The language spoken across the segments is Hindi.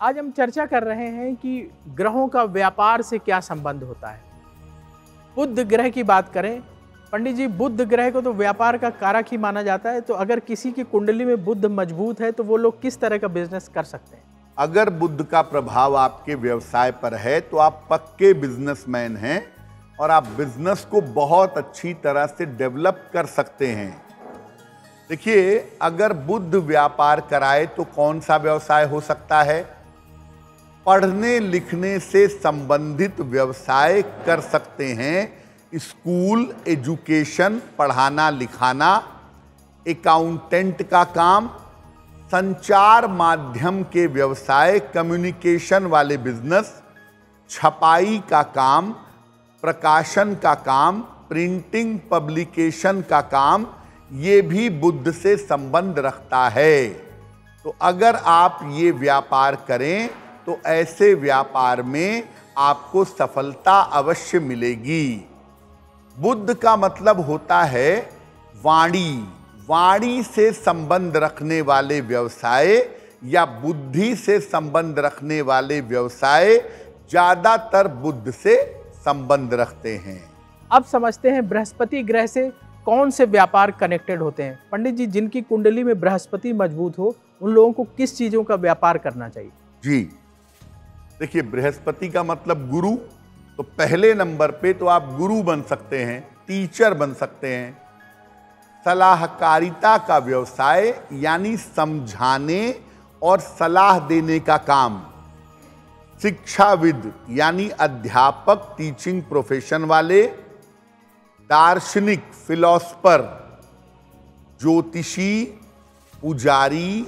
आज हम चर्चा कर रहे हैं कि ग्रहों का व्यापार से क्या संबंध होता है। बुध ग्रह की बात करें, पंडित जी, बुध ग्रह को तो व्यापार का कारक ही माना जाता है। तो अगर किसी की कुंडली में बुध मजबूत है तो वो लोग किस तरह का बिजनेस कर सकते हैं? अगर बुध का प्रभाव आपके व्यवसाय पर है तो आप पक्के बिजनेसमैन हैं और आप बिजनेस को बहुत अच्छी तरह से डेवलप कर सकते हैं। देखिए, अगर बुध व्यापार कराए तो कौन सा व्यवसाय हो सकता है? पढ़ने लिखने से संबंधित व्यवसाय कर सकते हैं। स्कूल, एजुकेशन, पढ़ाना लिखाना, अकाउंटेंट का काम, संचार माध्यम के व्यवसाय, कम्युनिकेशन वाले बिजनेस, छपाई का काम, प्रकाशन का काम, प्रिंटिंग पब्लिकेशन का काम, ये भी बुध से संबंध रखता है। तो अगर आप ये व्यापार करें तो ऐसे व्यापार में आपको सफलता अवश्य मिलेगी। बुध का मतलब होता है वाणी। वाणी से संबंध रखने वाले व्यवसाय या बुद्धि से संबंध रखने वाले व्यवसाय ज्यादातर बुध से संबंध रखते हैं। अब समझते हैं बृहस्पति ग्रह से कौन से व्यापार कनेक्टेड होते हैं। पंडित जी, जिनकी कुंडली में बृहस्पति मजबूत हो उन लोगों को किस चीजों का व्यापार करना चाहिए? जी देखिए, बृहस्पति का मतलब गुरु। तो पहले नंबर पे तो आप गुरु बन सकते हैं, टीचर बन सकते हैं। सलाहकारिता का व्यवसाय यानी समझाने और सलाह देने का काम। शिक्षाविद यानी अध्यापक, टीचिंग प्रोफेशन वाले। दार्शनिक, फिलोसफर, ज्योतिषी, पुजारी,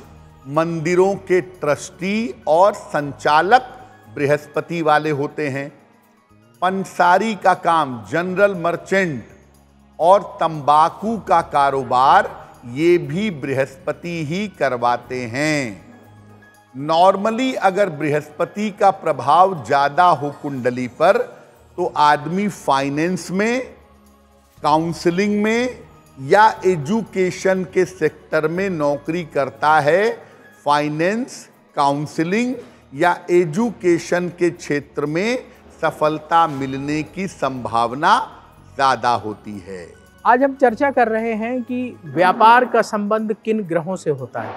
मंदिरों के ट्रस्टी और संचालक बृहस्पति वाले होते हैं। पंसारी का काम, जनरल मर्चेंट और तंबाकू का कारोबार, ये भी बृहस्पति ही करवाते हैं। नॉर्मली अगर बृहस्पति का प्रभाव ज्यादा हो कुंडली पर तो आदमी फाइनेंस में, काउंसलिंग में या एजुकेशन के सेक्टर में नौकरी करता है। फाइनेंस, काउंसलिंग या एजुकेशन के क्षेत्र में सफलता मिलने की संभावना ज्यादा होती है। आज हम चर्चा कर रहे हैं कि व्यापार का संबंध किन ग्रहों से होता है।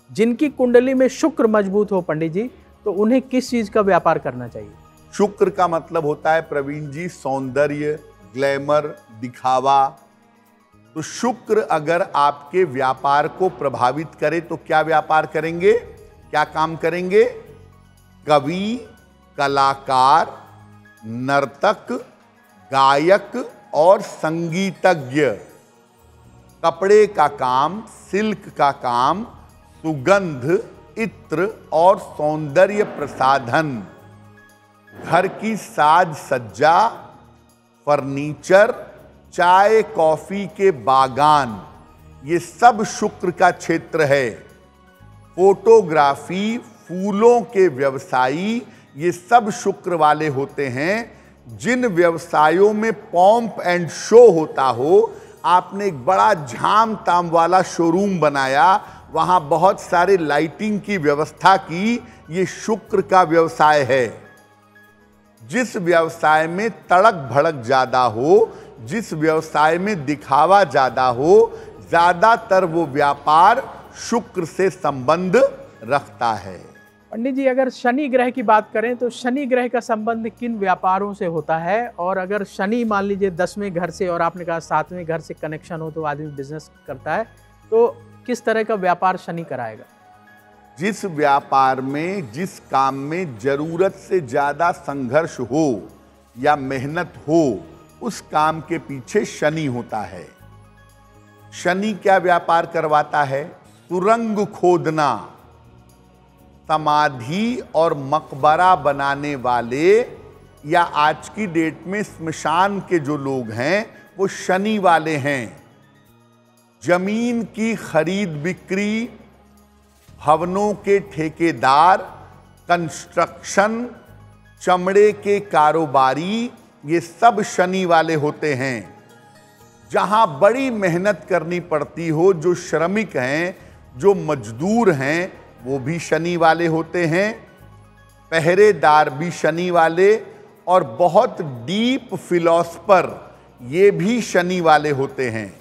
जिनकी कुंडली में शुक्र मजबूत हो पंडित जी, तो उन्हें किस चीज का व्यापार करना चाहिए? शुक्र का मतलब होता है प्रवीण जी सौंदर्य, ग्लैमर, दिखावा। तो शुक्र अगर आपके व्यापार को प्रभावित करे तो क्या व्यापार करेंगे, क्या काम करेंगे? कवि, कलाकार, नर्तक, गायक और संगीतज्ञ। कपड़े का काम, सिल्क का काम, सुगंध, इत्र और सौंदर्य प्रसाधन। घर की साज सज्जा, फर्नीचर, चाय कॉफी के बागान, ये सब शुक्र का क्षेत्र है। फोटोग्राफी, फूलों के व्यवसायी, ये सब शुक्र वाले होते हैं। जिन व्यवसायों में पॉम्प एंड शो होता हो, आपने एक बड़ा झाम ताम वाला शोरूम बनाया, वहां बहुत सारे लाइटिंग की व्यवस्था की, ये शुक्र का व्यवसाय है। जिस व्यवसाय में तड़क भड़क ज्यादा हो, जिस व्यवसाय में दिखावा ज्यादा हो, ज्यादातर वो व्यापार शुक्र से संबंध रखता है। पंडित जी, अगर शनि ग्रह की बात करें तो शनि ग्रह का संबंध किन व्यापारों से होता है? और अगर शनि मान लीजिए 10वें घर से और आपने कहा 7वें घर से कनेक्शन हो तो आदमी बिजनेस करता है, तो किस तरह का व्यापार शनि कराएगा? जिस व्यापार में, जिस काम में जरूरत से ज्यादा संघर्ष हो या मेहनत हो, उस काम के पीछे शनि होता है। शनि क्या व्यापार करवाता है? सुरंग खोदना, समाधि और मकबरा बनाने वाले, या आज की डेट में स्मशान के जो लोग हैं वो शनि वाले हैं। जमीन की खरीद बिक्री, भवनों के ठेकेदार, कंस्ट्रक्शन, चमड़े के कारोबारी, ये सब शनि वाले होते हैं। जहां बड़ी मेहनत करनी पड़ती हो, जो श्रमिक हैं, जो मजदूर हैं, वो भी शनि वाले होते हैं। पहरेदार भी शनि वाले, और बहुत डीप फिलॉसफर ये भी शनि वाले होते हैं।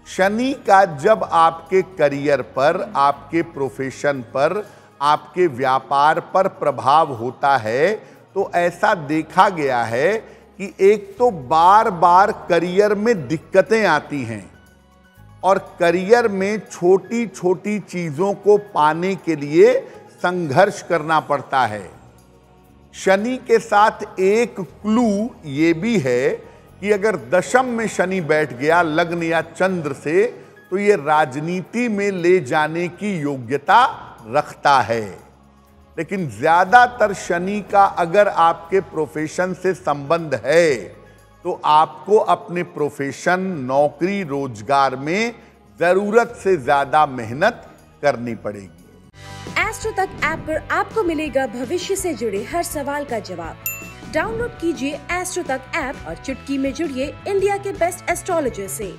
शनि का जब आपके करियर पर, आपके प्रोफेशन पर, आपके व्यापार पर प्रभाव होता है तो ऐसा देखा गया है कि एक तो बार बार करियर में दिक्कतें आती हैं और करियर में छोटी छोटी चीजों को पाने के लिए संघर्ष करना पड़ता है। शनि के साथ एक क्लू ये भी है कि अगर दशम में शनि बैठ गया लग्न या चंद्र से, तो ये राजनीति में ले जाने की योग्यता रखता है। लेकिन ज्यादातर शनि का अगर आपके प्रोफेशन से संबंध है तो आपको अपने प्रोफेशन, नौकरी, रोजगार में जरूरत से ज्यादा मेहनत करनी पड़ेगी। एस्ट्रो तक ऐप पर आपको मिलेगा भविष्य से जुड़े हर सवाल का जवाब। डाउनलोड कीजिए एस्ट्रो तक ऐप और चुटकी में जुड़िए इंडिया के बेस्ट एस्ट्रोलॉजर से।